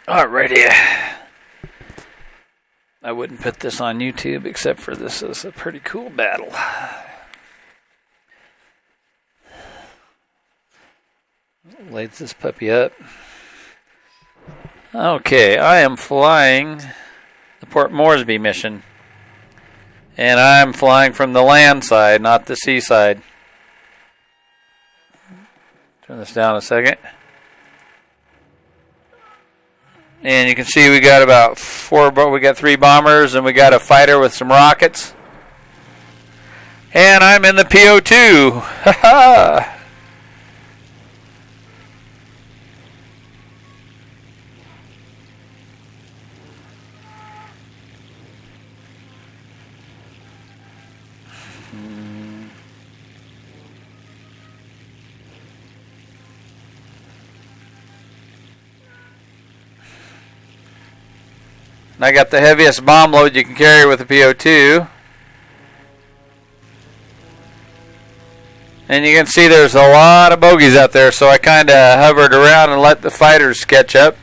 Alrighty. I wouldn't put this on YouTube except for this is a pretty cool battle. Lights this puppy up. Okay, I am flying the Port Morsby mission. And I'm flying from the land side, not the sea side. Turn this down a second. And you can see we got about we got 3 bombers and we got a fighter with some rockets. And I'm in the PO2. Ha ha! And I got the heaviest bomb load you can carry with a PO2. And you can see there's a lot of bogeys out there, so I kind of hovered around and let the fighters sketch up.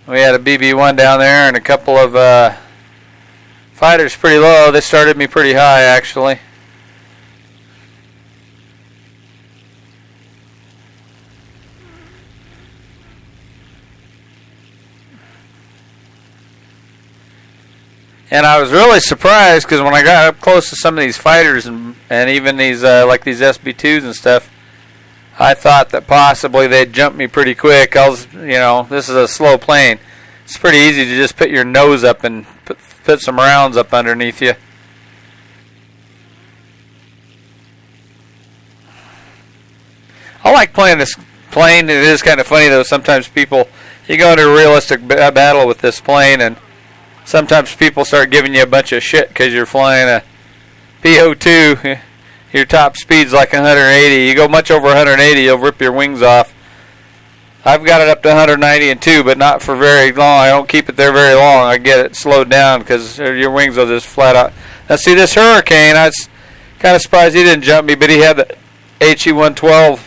We had a BB-1 down there and a couple of fighters pretty low. They started me pretty high, actually. And I was really surprised because when I got up close to some of these fighters and even these like these SB2s and stuff, I thought that possibly they'd jump me pretty quick. This is a slow plane. It's pretty easy to just put your nose up and put some rounds up underneath you. I like playing this plane. It is kind of funny though. Sometimes you go into a realistic battle with this plane, and sometimes people start giving you a bunch of shit because you're flying a PO2. Your top speed's like 180. You go much over 180, you'll rip your wings off. I've got it up to 190 and 2, but not for very long. I don't keep it there very long. I get it slowed down because your wings will just flat out. Now see this Hurricane, I was kind of surprised he didn't jump me, but he had the HE-112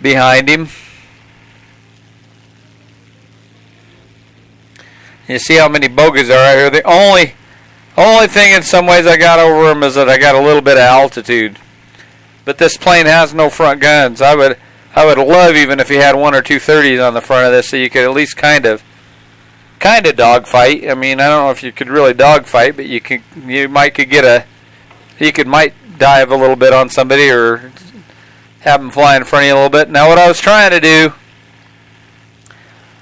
behind him. You see how many bogeys are out here. The only thing in some ways I got over him is that I got a little bit of altitude. But this plane has no front guns. I would love even if you had 1 or 2 30s on the front of this, so you could at least kind of dogfight. I mean, I don't know if you could really dogfight, but you might dive a little bit on somebody or have them fly in front of you a little bit. Now, what I was trying to do,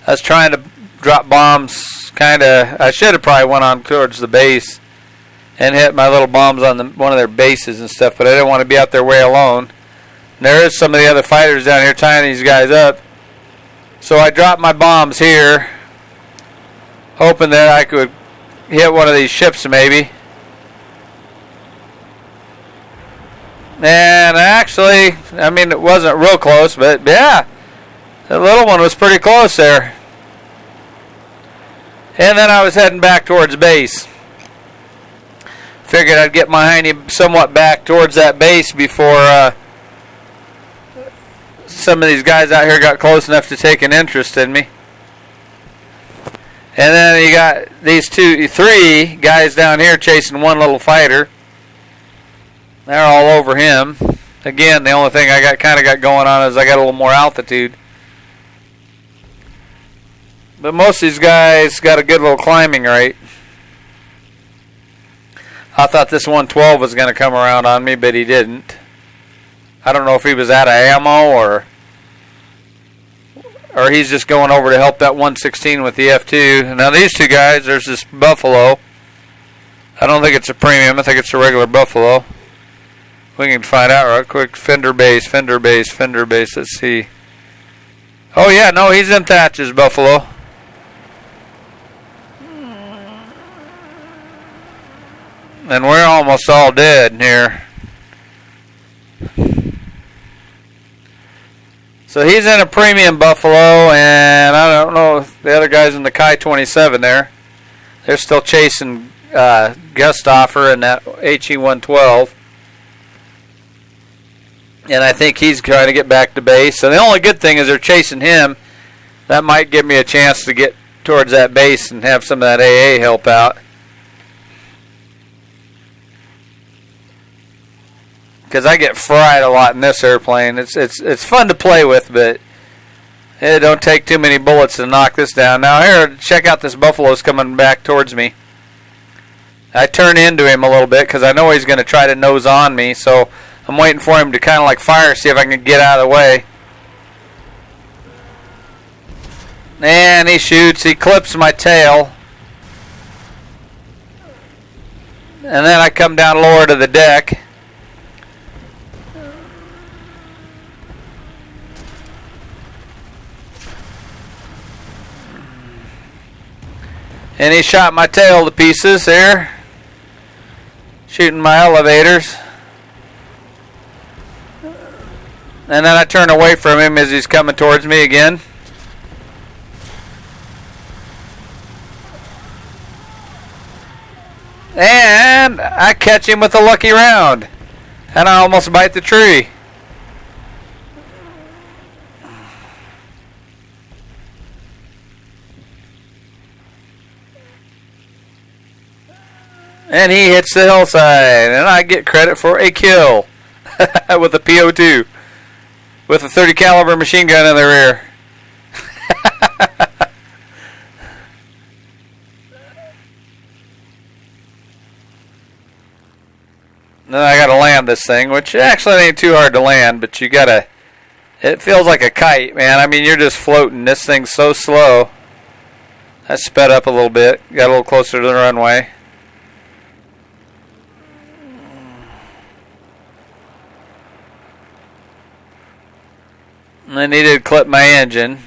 I was trying to drop bombs. I should have probably went on towards the base and hit my little bombs on one of their bases and stuff, but I didn't want to be out there way alone. And there is some of the other fighters down here tying these guys up. So I dropped my bombs here, hoping that I could hit one of these ships maybe. And actually, I mean, it wasn't real close, but yeah, the little one was pretty close there. And then I was heading back towards base. Figured I'd get my hiney somewhat back towards that base before some of these guys out here got close enough to take an interest in me. And then you got these 3 guys down here chasing one little fighter. They're all over him. Again, the only thing I got going on is I got a little more altitude. But most of these guys got a good little climbing rate. I thought this 112 was going to come around on me, but he didn't. I don't know if he was out of ammo or he's just going over to help that 116 with the F2. Now these 2 guys, there's this Buffalo. I don't think it's a premium. I think it's a regular Buffalo. We can find out real quick. Fender base. Let's see. Oh yeah, no, he's in Thatch's Buffalo. And we're almost all dead here. So he's in a premium Buffalo, and I don't know if the other guy's in the Chi 27 there. They're still chasing Gustaffer and that HE-112. And I think he's trying to get back to base. So the only good thing is they're chasing him. That might give me a chance to get towards that base and have some of that AA help out. Because I get fried a lot in this airplane. It's fun to play with, but it don't take too many bullets to knock this down. Now here, check out this buffalo's coming back towards me. I turn into him a little bit because I know he's going to try to nose on me, so I'm waiting for him to kind of like fire, see if I can get out of the way. And he shoots, he clips my tail. And then I come down lower to the deck. And he shot my tail to pieces there. Shooting my elevators. And then I turn away from him as he's coming towards me again. And I catch him with a lucky round. And I almost bite the tree. And he hits the hillside. And I get credit for a kill. With a PO2. With a .30 caliber machine gun in the rear. Then I gotta land this thing, which actually ain't too hard to land, but you gotta, it feels like a kite, man. I mean, you're just floating. This thing's so slow. I sped up a little bit, got a little closer to the runway. And I needed to clip my engine.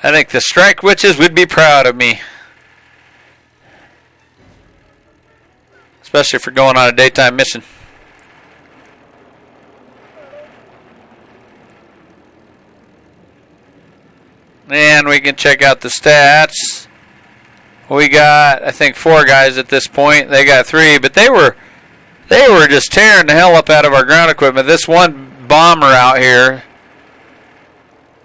I think the strike witches would be proud of me. Especially for going on a daytime mission. And we can check out the stats. We got, I think, 4 guys at this point. They got 3, but they were just tearing the hell up out of our ground equipment. This one bomber out here,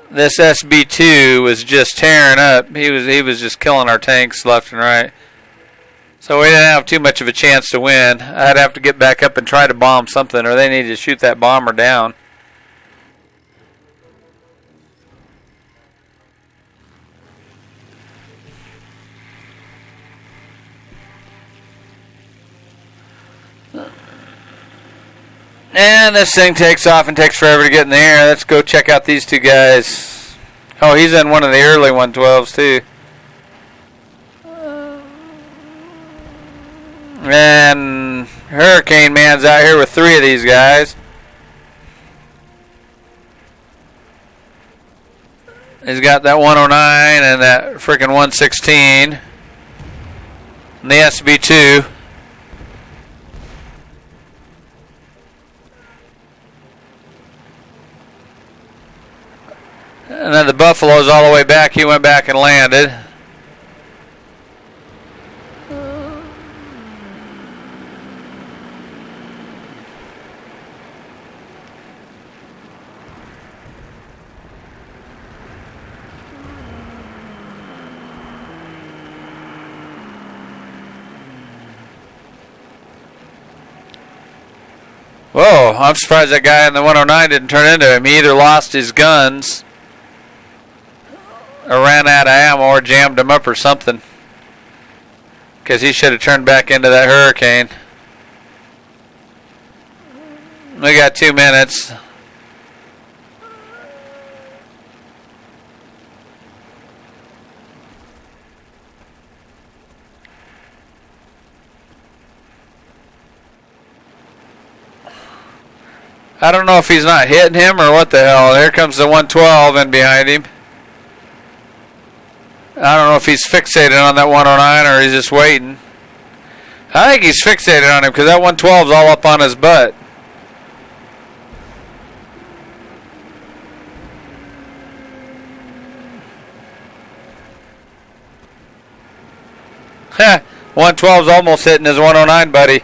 this SB2, was just tearing up. He was just killing our tanks left and right. So we didn't have too much of a chance to win. I'd have to get back up and try to bomb something, or they need to shoot that bomber down. And this thing takes off and takes forever to get in the air. Let's go check out these 2 guys. Oh, he's in one of the early 112s too. And Hurricane Man's out here with 3 of these guys. He's got that 109 and that freaking 116. And the SB2. And then the Buffalo's all the way back. He went back and landed. Whoa, I'm surprised that guy in the 109 didn't turn into him. He either lost his guns or ran out of ammo or jammed him up or something. Because he should have turned back into that Hurricane. We got 2 minutes. I don't know if he's not hitting him or what the hell. Here comes the 112 in behind him. I don't know if he's fixated on that 109 or he's just waiting. I think he's fixated on him because that 112's all up on his butt. Heh, 112's almost hitting his 109, buddy.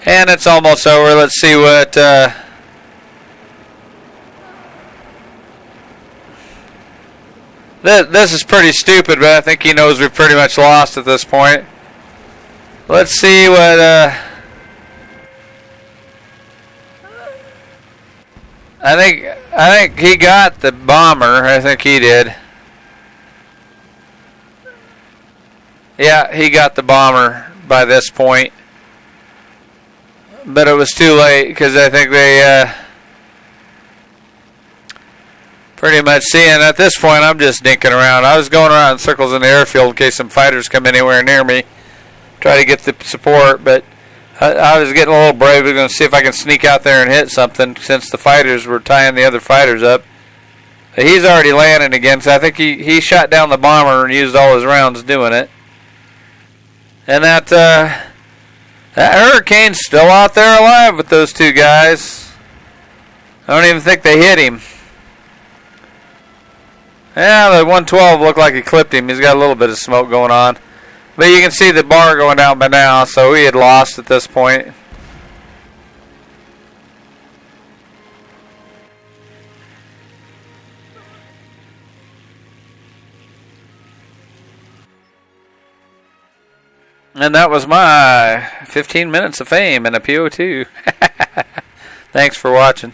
And it's almost over. Let's see what... This is pretty stupid, but I think he knows we've pretty much lost at this point. Let's see what... I think he got the bomber. I think he did. Yeah, he got the bomber by this point. But it was too late because I think they pretty much seeing at this point I'm just dinking around. I was going around in circles in the airfield in case some fighters come anywhere near me. Try to get the support, but I was getting a little brave. I was going to see if I can sneak out there and hit something since the fighters were tying the other fighters up. But he's already landing again, so I think he shot down the bomber and used all his rounds doing it. And that Hurricane's still out there alive with those two guys. I don't even think they hit him. Yeah, the 112 looked like he clipped him. He's got a little bit of smoke going on. But you can see the bar going down by now, so he had lost at this point. And that was my 15 minutes of fame and a PO2. Thanks for watching.